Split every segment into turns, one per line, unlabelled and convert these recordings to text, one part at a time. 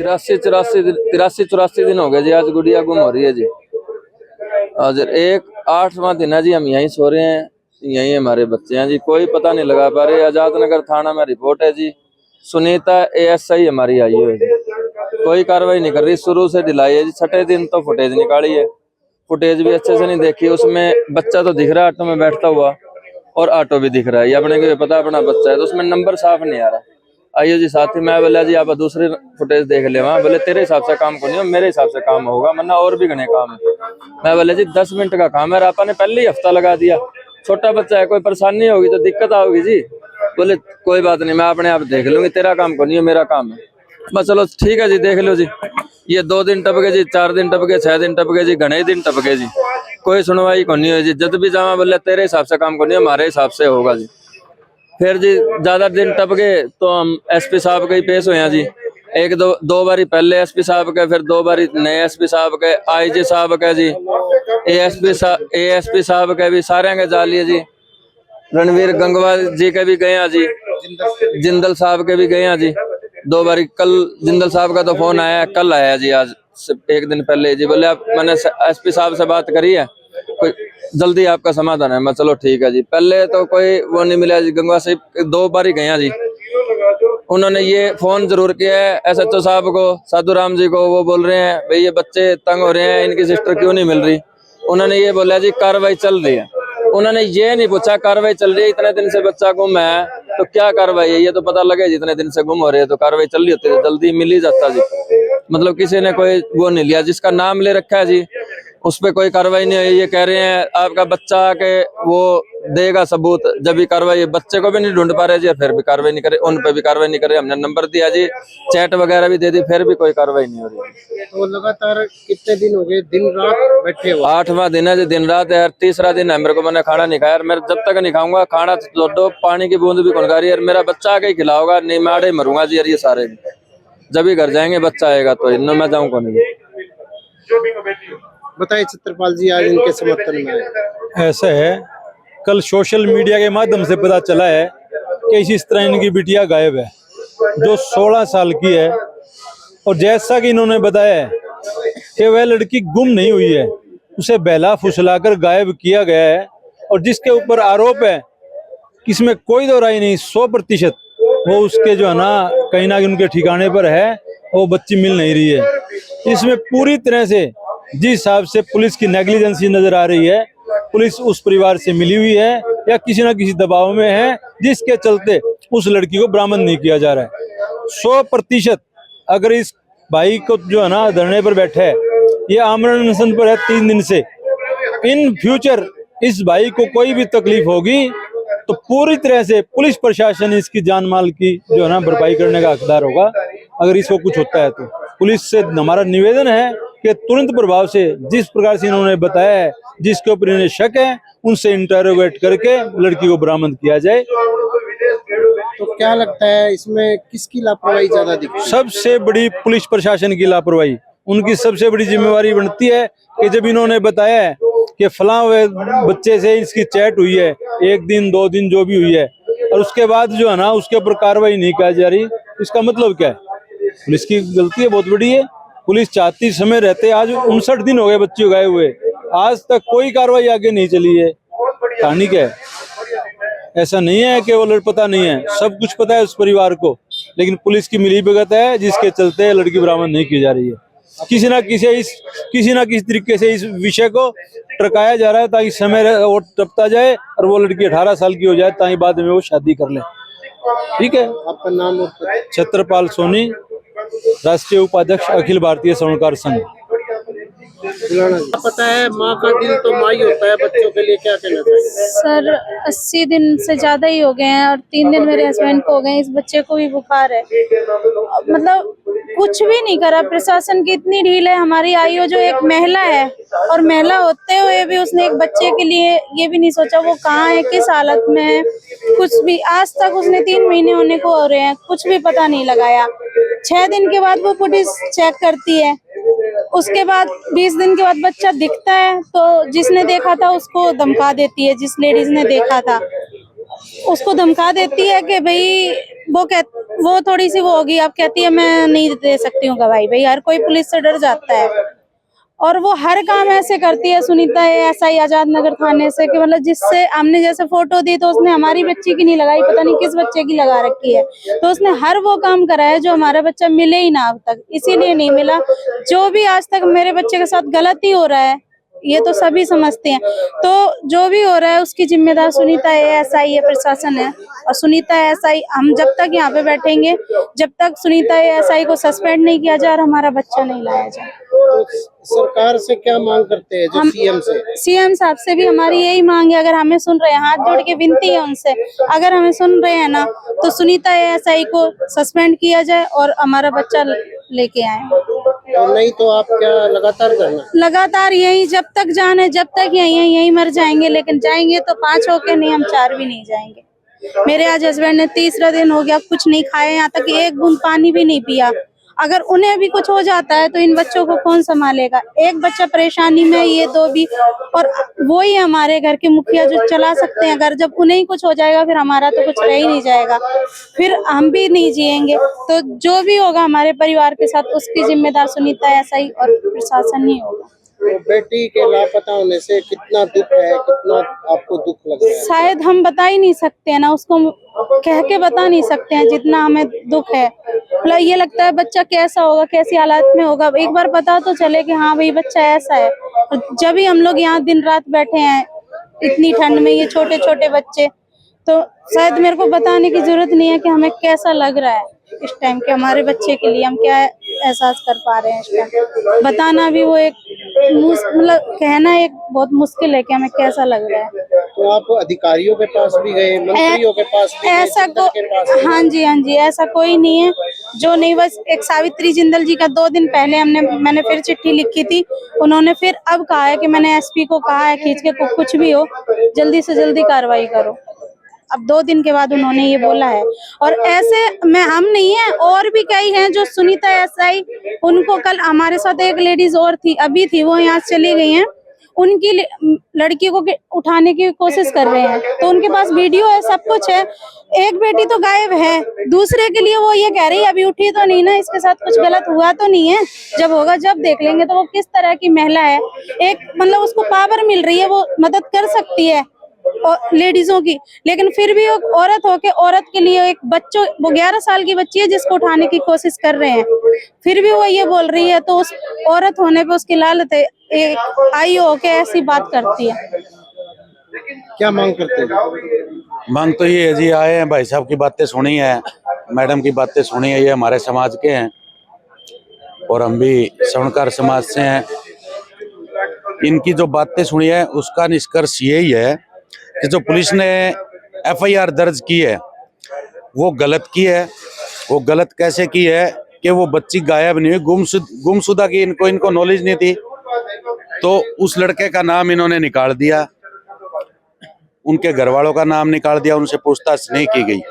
तिरासी दिन हो गए जी। आज गुड़िया गुम हो रही है जी। आज 8वां दिन है जी। हम यहीं सो रहे हैं, यहीं हमारे बच्चे हैं जी। कोई पता नहीं लगा पा रहे। आजाद नगर थाना में रिपोर्ट है जी। सुनीता ASI हमारी आई है जी। कोई कार्रवाई नहीं कर रही। शुरू से ढिलाई है जी। 6ठे दिन तो फुटेज निकाली है, फुटेज भी अच्छे से नहीं देखी। उसमें बच्चा तो दिख रहा है ऑटो में बैठता हुआ, और ऑटो भी दिख रहा है। ये अपने को पता अपना बच्चा है, तो उसमें नंबर साफ नहीं आ रहा। आइए जी साथी, मैं बोला जी आप दूसरी फुटेज देख ले। वहाँ बोले तेरे हिसाब से काम को नहीं, मेरे हिसाब से काम होगा, वरना और भी घने काम है। मैं बोले जी 10 मिनट का काम है, आपा ने पहले ही हफ्ता लगा दिया। छोटा बच्चा है, कोई परेशानी होगी तो दिक्कत आओगी जी। बोले कोई बात नहीं, मैं अपने आप देख लूंगी, तेरा काम को नहीं है, मेरा काम है। बस चलो ठीक है जी, देख लो जी। ये 2 दिन टपके जी, 4 दिन टपके, 6 दिन टपके जी, घने दिन टपके जी। कोई सुनवाई को नहीं हुई जी। जब भी जावा बोले तेरे हिसाब से काम को नहीं, हमारे हिसाब से होगा जी। फिर जी ज्यादा दिन टप गए तो हम SP साहब के ही पेश हुए हैं जी। एक दो बारी पहले SP साहब के, फिर 2 बारी नए SP साहब के, IG साहब के जी, ASP साहब के भी सारे के जा लिए जी। रणवीर गंगवाल जी के भी गए हैं जी, जिंदल साहब के भी गए हैं जी 2 बारी। कल जिंदल साहब का तो फोन आया, कल आया जी, आज से 1 दिन पहले जी। बोले आप, मैंने SP साहब से बात करी है, कोई जल्दी आपका समाधान है। मैं चलो ठीक है जी। पहले तो कोई वो नहीं मिला जी। गंगवा से 2 बार ही गया जी। उन्होंने ये फोन जरूर किया है SHO साहब को, साधु राम जी को। वो बोल रहे हैं भाई ये बच्चे तंग हो रहे हैं, इनकी सिस्टर क्यों नहीं मिल रही। उन्होंने ये बोला जी कार्रवाई चल रही है। उन्होंने ये नहीं पूछा कार्रवाई चल रही है, इतने दिन से बच्चा गुम है तो क्या कार्रवाई है, ये तो पता लगे जी। इतने दिन से गुम हो रहे हैं तो कार्रवाई चल रही होती है, जल्दी मिल ही जाता जी। मतलब किसी ने कोई वो नहीं लिया। जिसका नाम ले रखा है जी उस पर कोई कार्रवाई नहीं हुई। ये कह रहे हैं आपका बच्चा के वो देगा सबूत, जब भी कार्रवाई। बच्चे को भी नहीं ढूंढ पा रहे जी, फिर भी कार्रवाई नहीं करे, उन पे भी कार्रवाई नहीं करे। हमने नंबर दिया जी, चैट वगैरह भी दे दी, फिर भी कोई कार्रवाई नहीं हो रही।
तो लगातार कितने दिन हो गए दिन रात बैठे हो?
8वां दिन है जी, दिन रात है यार। 3रा दिन है मेरे को, मैंने खाना नहीं खाया। मैं जब तक नहीं खाऊंगा खाना तो पानी की बूंद भी कौन खा रही है। मेरा बच्चा आके ही खिलाओगा, नहीं मैं आड़े मरूंगा जी। यार ये सारे जब ही घर जाएंगे, बच्चा आएगा तो इन मैं जाऊँ कौन।
बताइए चित्रपाल जी, आज इनके समर्थन में आए।
ऐसा है, कल सोशल मीडिया के माध्यम से पता चला है कि इस तरह इनकी बिटिया गायब है, जो 16 साल की है। और जैसा कि इन्होंने बताया है कि वह लड़की गुम नहीं हुई है, उसे बहला फुसलाकर गायब किया गया है। और जिसके ऊपर आरोप है कि इसमें कोई दो राय नहीं, 100% वो उसके जो है ना कहीं ना कहीं उनके ठिकाने पर है, वो बच्ची मिल नहीं रही है। इसमें पूरी तरह से जिस हिसाब से पुलिस की नेग्लिजेंसी नजर आ रही है, पुलिस उस परिवार से मिली हुई है या किसी ना किसी दबाव में है, जिसके चलते उस लड़की को बरामद नहीं किया जा रहा है। 100% अगर इस भाई को जो है ना धरने पर बैठे है, ये आमरण अनशन पर है 3 दिन से, इन फ्यूचर इस भाई को कोई भी तकलीफ होगी तो पूरी तरह से पुलिस प्रशासन इसकी जान माल की जो है ना भरपाई करने का हकदार होगा। अगर इसको कुछ होता है तो पुलिस से हमारा निवेदन है कि तुरंत प्रभाव से जिस प्रकार से इन्होंने बताया है, जिसके ऊपर इन्हें शक है, उनसे इंटरोगेट करके लड़की को बरामद किया जाए।
तो क्या लगता है इसमें किसकी लापरवाही ज्यादा दिखती है?
सबसे बड़ी पुलिस प्रशासन की लापरवाही। उनकी सबसे बड़ी जिम्मेवारी बनती है कि जब इन्होंने बताया है कि फलां बच्चे से इसकी चैट हुई है, 1 दिन 2 दिन जो भी हुई है, और उसके बाद जो है ना उसके ऊपर कार्रवाई नहीं की जा रही, इसका मतलब क्या है? पुलिस की गलती है, बहुत बड़ी है। पुलिस चाहती समय रहते, आज 59 दिन हो गए बच्चे गाए हुए, आज तक कोई कार्रवाई आगे नहीं चली है। कहानी क्या है? ऐसा नहीं है कि वो पता नहीं है, सब कुछ पता है उस परिवार को, लेकिन पुलिस की मिलीभगत है जिसके चलते लड़की बरामद नहीं की जा रही है। किसी ना किसी तरीके से इस विषय को टरकाया जा रहा है ताकि समय और टपता जाए और वो लड़की 18 साल की हो जाए, ताकि बाद में वो शादी कर ले। ठीक है।
आपका नाम और
छत्रपाल सोनी, राष्ट्रीय उपाध्यक्ष अखिल भारतीय स्वर्णकार संघ।
पता है माँ का दिल तो माँ ही होता है, बच्चों के लिए क्या कहना चाहिए?
सर 80 दिन से ज्यादा ही हो गए हैं और 3 दिन मेरे हस्बैंड को हो गए। इस बच्चे को भी बुखार है, मतलब कुछ भी नहीं करा प्रशासन की। इतनी ढील है। हमारी आईओ जो एक महिला है, और महिला होते हुए भी उसने एक बच्चे के लिए ये भी नहीं सोचा वो कहाँ है, किस हालत में है, कुछ भी। आज तक उसने 3 महीने होने को हो रहे हैं, कुछ भी पता नहीं लगाया। 6 दिन के बाद वो पुलिस चेक करती है, उसके बाद 20 दिन के बाद बच्चा दिखता है तो जिसने देखा था उसको धमका देती है। जिस लेडीज ने देखा था उसको धमका देती है कि भाई वो वो थोड़ी सी वो होगी, अब कहती है मैं नहीं दे सकती हूँ गवाही। भाई हर कोई पुलिस से डर जाता है, और वो हर काम ऐसे करती है सुनीता एएसआई आजाद नगर थाने से कि मतलब जिससे हमने जैसे फोटो दी तो उसने हमारी बच्ची की नहीं लगाई, पता नहीं किस बच्चे की लगा रखी है। तो उसने हर वो काम करा है जो हमारा बच्चा मिले ही ना अब तक, इसीलिए नहीं मिला। जो भी आज तक मेरे बच्चे के साथ गलती हो रहा है ये तो सभी समझते हैं, तो जो भी हो रहा है उसकी जिम्मेदार सुनीता एएसआई है, प्रशासन है। और सुनीता एएसआई, हम जब तक यहाँ पे बैठेंगे, जब तक सुनीता एएसआई को सस्पेंड नहीं किया जाए और हमारा बच्चा नहीं लाया जाए।
तो सरकार से क्या मांग करते हैं, जो सीएम से?
सीएम साहब से भी हमारी यही मांग है, अगर हमें सुन रहे हैं, हाथ जोड़ के विनती है उनसे, अगर हमें सुन रहे हैं ना तो सुनीता एएसआई को सस्पेंड किया जाए और हमारा बच्चा लेके आए।
और नहीं तो आप क्या लगातार करना?
लगातार यही, जब तक जान है, जब तक यही मर जाएंगे, लेकिन जाएंगे तो 5 होके नहीं, हम 4 भी नहीं जाएंगे। मेरे आज हस्बैंड ने 3रा दिन हो गया कुछ नहीं खाया, यहाँ तक एक बूंद पानी भी नहीं पिया। अगर उन्हें भी कुछ हो जाता है तो इन बच्चों को कौन संभालेगा? एक बच्चा परेशानी में, ये 2 भी, और वो ही हमारे घर के मुखिया जो चला सकते हैं। अगर जब उन्हें ही कुछ हो जाएगा फिर हमारा तो कुछ रह ही नहीं जाएगा, फिर हम भी नहीं जिएंगे। तो जो भी होगा हमारे परिवार के साथ उसकी जिम्मेदार सुनीता एएसआई और प्रशासन ही होगा।
तो बेटी के लापता होने से कितना दुख है, कितना आपको दुख लग रहा है?
शायद हम बता ही नहीं सकते हैं ना, उसको कह के बता नहीं सकते हैं जितना हमें दुख है। मतलब ये लगता है बच्चा कैसा होगा, कैसी हालात में होगा, एक बार पता तो चले कि हाँ भाई बच्चा ऐसा है। और जब भी हम लोग यहाँ दिन रात बैठे हैं इतनी ठंड में, ये छोटे छोटे बच्चे, तो शायद मेरे को बताने की जरूरत नहीं है कि हमें कैसा लग रहा है इस टाइम के हमारे बच्चे के लिए, हम क्या एहसास कर पा रहे हैं इस टाइम। बताना भी वो एक मतलब कहना एक बहुत मुश्किल है कि हमें कैसा लग रहा है।
तो आप अधिकारियों के पास भी गए, मंत्रियों के पास भी गए,
ऐसा
जिंदल के पास भी?
हाँ जी, ऐसा कोई नहीं है जो नहीं, बस एक सावित्री जिंदल जी का 2 दिन पहले मैंने फिर चिट्ठी लिखी थी। उन्होंने फिर अब कहा है कि मैंने एसपी को कहा है खींच के, कुछ भी हो जल्दी से जल्दी कार्रवाई करो। अब 2 दिन के बाद उन्होंने ये बोला है। और ऐसे में हम नहीं है, और भी कई हैं जो सुनीता एएसआई, उनको कल हमारे साथ एक लेडीज और थी, अभी थी, वो यहाँ चली गई हैं, उनकी लड़की को उठाने की कोशिश कर रहे हैं, तो उनके पास वीडियो है, सब कुछ है। एक बेटी तो गायब है, दूसरे के लिए वो ये कह रही है अभी उठी तो नहीं ना, इसके साथ कुछ गलत हुआ तो नहीं है, जब होगा जब देख लेंगे। तो वो किस तरह की महिला है, एक मतलब उसको पावर मिल रही है, वो मदद कर सकती है और लेडीजों की, लेकिन फिर भी एक औरत होके औरत के लिए एक बच्चों, वो 11 साल की बच्ची है जिसको उठाने की कोशिश कर रहे हैं, फिर भी वो ये बोल रही है। तो उस औरत होने पे उसकी लालत है, एक आई होके ऐसी बात करती है।
क्या मांग करते हैं?
मांग तो ये है जी, आए हैं भाई साहब की बातें सुनी है, मैडम की बातें सुनी है, ये हमारे समाज के हैं और हम भी स्वर्णकार समाज से हैं। इनकी जो बातें सुनी है उसका निष्कर्ष यही है कि जो पुलिस ने एफआईआर दर्ज की है वो गलत की है। वो गलत कैसे की है कि वो बच्ची गायब नहीं हुई, गुमशुदा की इनको नॉलेज नहीं थी, तो उस लड़के का नाम इन्होंने निकाल दिया, उनके घर वालों का नाम निकाल दिया, उनसे पूछताछ नहीं की गई।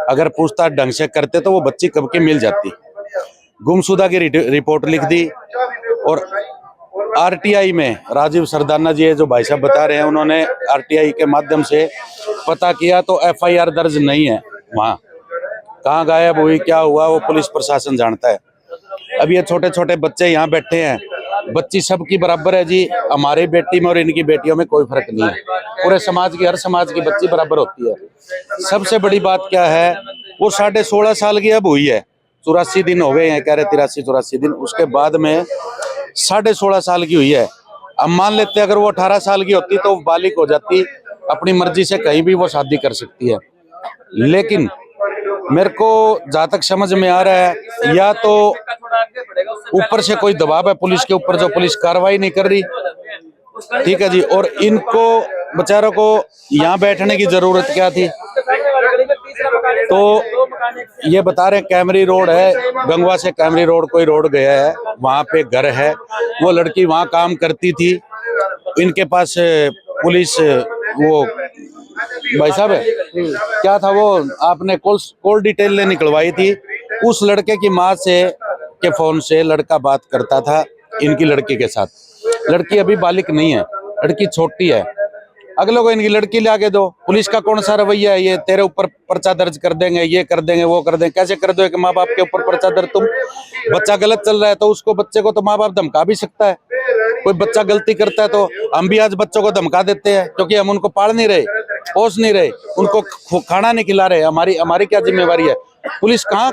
अगर पूछताछ ढंग से करते तो वो बच्ची कब की मिल जाती। गुमशुदा की रिपोर्ट लिख दी और आरटीआई में राजीव सरदाना जी जो भाई साहब बता रहे हैं, उन्होंने आरटीआई के माध्यम से पता किया तो एफआईआर दर्ज नहीं है। वहाँ कहाँ गायब हुई, क्या हुआ, वो पुलिस प्रशासन जानता है। अब ये छोटे छोटे बच्चे यहाँ बैठे हैं, बच्ची सबकी बराबर है जी, हमारी बेटी में और इनकी बेटियों में कोई फर्क नहीं है, पूरे समाज की, हर समाज की बच्ची बराबर होती है। सबसे बड़ी बात क्या है, वो 16.5 साल की अब हुई है, 84 दिन हो गए हैं, कह रहे 83-84 दिन, उसके बाद में 16.5 साल की हुई है। अब मान लेते अगर वो 18 साल की होती तो वो बालिग हो जाती, अपनी मर्जी से कहीं भी वो शादी कर सकती है। लेकिन मेरे को जहाँ तक समझ में आ रहा है, या तो ऊपर से कोई दबाव है पुलिस के ऊपर, जो पुलिस कार्रवाई नहीं कर रही, ठीक है जी, और इनको बेचारों को यहाँ बैठने की जरूरत क्या थी। तो ये बता रहे कैमरी रोड है, गंगवा से कैमरी रोड कोई रोड गया है, वहाँ पे घर है, वो लड़की वहाँ काम करती थी, इनके पास पुलिस, वो भाई साहब क्या था वो, आपने कॉल डिटेल निकलवाई थी, उस लड़के की माँ से के फोन से लड़का बात करता था इनकी लड़की के साथ। लड़की अभी बालिग नहीं है, लड़की छोटी है, अगले को इनकी लड़की ले आके दो। पुलिस का कौन सा रवैया है? ये तेरे ऊपर पर्चा दर्ज कर देंगे, ये कर देंगे, वो कर देंगे। कैसे कर दो कि माँ बाप के ऊपर पर्चा दर्ज? तुम बच्चा गलत चल रहा है तो उसको, बच्चे को तो माँ बाप धमका भी सकता है। कोई बच्चा गलती करता है तो हम भी आज बच्चों को धमका देते हैं, क्योंकि हम उनको पाल नहीं रहे, पोस नहीं रहे, उनको खाना नहीं खिला रहे। हमारी क्या जिम्मेवारी है? पुलिस कहाँ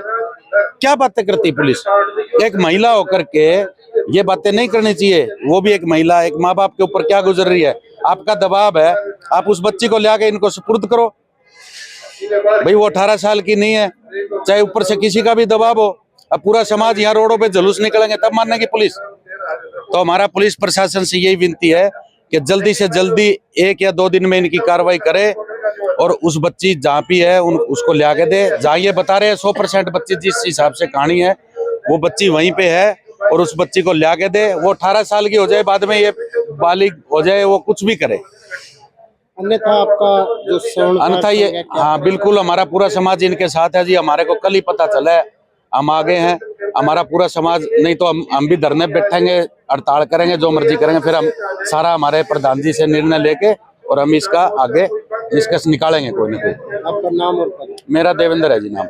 क्या बातें करती है? पुलिस एक महिला होकर के ये बातें नहीं करनी चाहिए। वो भी एक महिला, एक माँ बाप के ऊपर क्या गुजर रही है। आपका दबाव है, आप उस बच्ची को ले आके इनको सुपुर्द करो। भाई वो 18 साल की नहीं है, चाहे ऊपर से किसी का भी दबाव हो। अब पूरा समाज यहाँ रोडों पे जुलूस निकलेंगे तब मानेगी पुलिस। तो हमारा पुलिस प्रशासन से यही विनती है कि जल्दी से जल्दी 1 या 2 दिन में इनकी कार्रवाई करे और उस बच्ची जहाँ भी है उसको ले आके दे। जहाँ ये बता रहे हैं 100% बच्ची जिस हिसाब से कहानी है वो बच्ची वहीं पे है, और उस बच्ची को ले आके दे। वो 18 साल की हो जाए, बाद में ये बालिग हो जाए, वो कुछ भी करे।
अन्यथा आपका जो
अन्यथा ये, हाँ बिल्कुल, हमारा पूरा समाज इनके साथ है जी। हमारे को कल ही पता चला है, हम आगे हैं, हमारा पूरा समाज। नहीं तो हम भी धरने बैठेंगे, हड़ताल करेंगे, जो मर्जी करेंगे। फिर हम सारा हमारे प्रधान जी से निर्णय लेके और हम इसका आगे निष्कर्ष निकालेंगे कोई ना कोई।
आपका नाम और पता?
मेरा देवेंद्र है जी नाम।